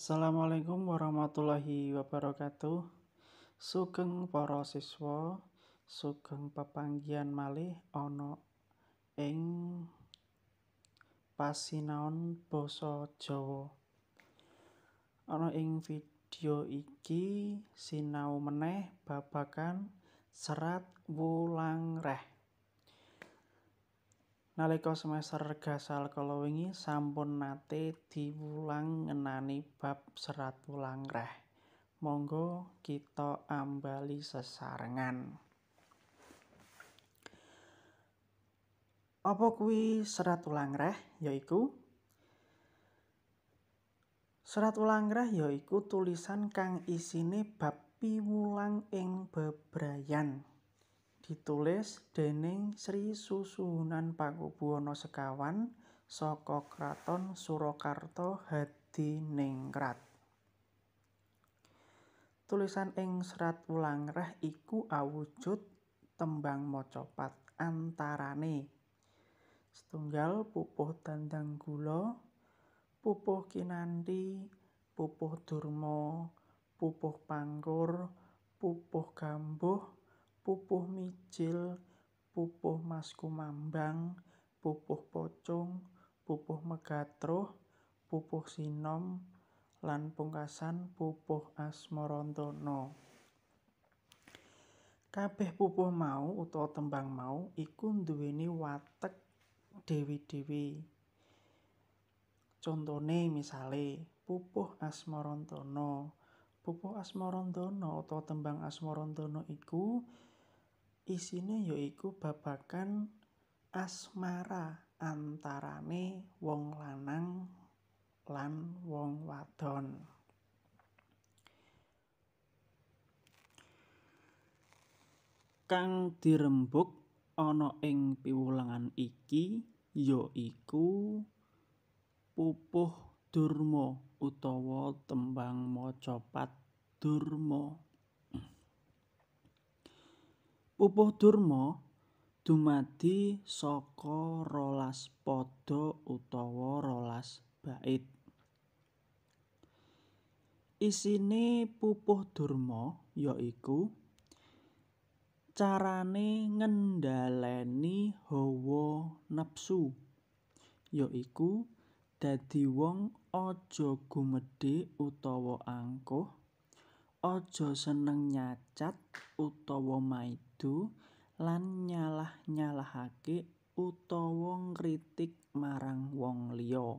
Assalamualaikum warahmatullahi wabarakatuh. Sugeng para siswa, sugeng pepanggihan malih ana ing pasinaon basa Jawa. Ana ing video iki sinau meneh babagan serat wulang reh. Nalika semester gasal kala wingi sampun nate diwulang ngenani bab serat wulang reh. Monggo kita ambali sesarengan. Apa kuwi serat wulang reh? Serat wulang reh yaiku tulisan kang isine bab piwulang ing bebrayan. Ditulis déning Sri Susuhunan Pakubuwana Sekawan saka Kraton Surakarta Hadiningrat. Tulisan ing serat wulang reh iku awujud tembang macapat antarane setunggal pupuh dandang gula, pupuh kinanthi, pupuh durma, pupuh pangkur, pupuh gambuh, pupuh mijil, pupuh mas kumambang, pupuh pocung, pupuh megatruh, pupuh sinom, lan pungkasan pupuh asmarandana. Kabeh pupuh mau utawa tembang mau iku nduweni watek dhewe-dhewe. Contone misale pupuh asmarandana. Pupuh asmarandana utawa tembang asmarandana iku isine yaiku babagan asmara antarane wong lanang lan wong wadon. Kang dirembug ana ing piwulangan iki yaiku pupuh durma utawa tembang macapat durma. Pupuh durma dumadi saka 12 pada utawa 12 bait. Isine pupuh durma yaiku carane ngendhaleni hawa nepsu, yaiku dadi wong aja gumedhe utawa angkuh, aja seneng nyacat utawa maido, lan nyalah-nyalahake utawa ngritik marang wong liya.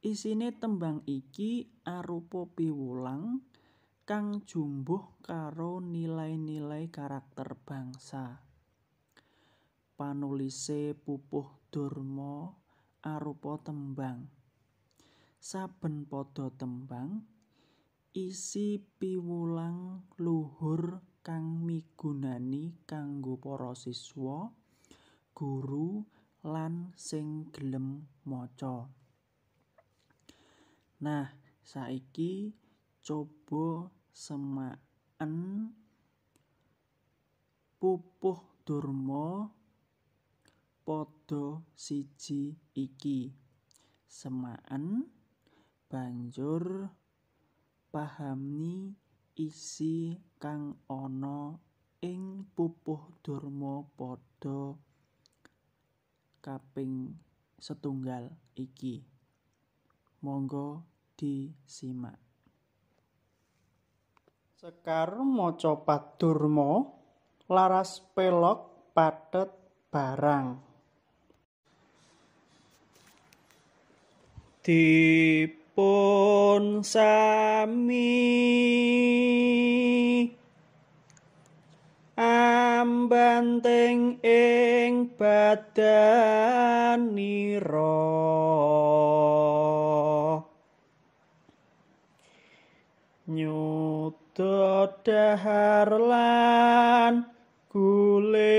Isine tembang iki arupa piwulang kang jumbuh karo nilai-nilai karakter bangsa. Panulise pupuh durma arupa tembang. Saben pada tembang isi piwulang luhur kang migunani kanggo para siswa, guru, lan sing gelem maca. Nah, saiki coba semaken pupuh durma pada siji iki. Semaken banjur pahami isi kang ana ing pupuh durma pada kaping 1 iki. Monggo disimak. Sekar macapat durma laras pelog pathet barang. Dipun sami ambanting ing badanira nyuda dahar lan guling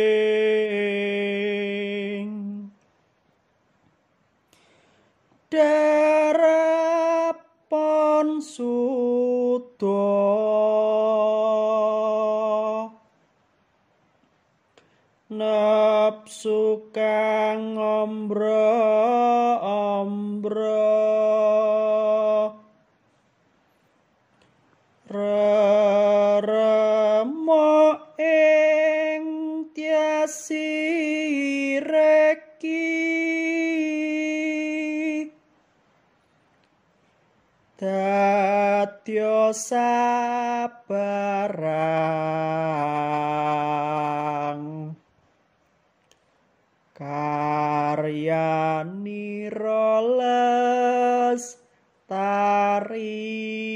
darapon suda nepsu kang ngambra-ambra. 「sireki dadya sabarang karyanira lestari.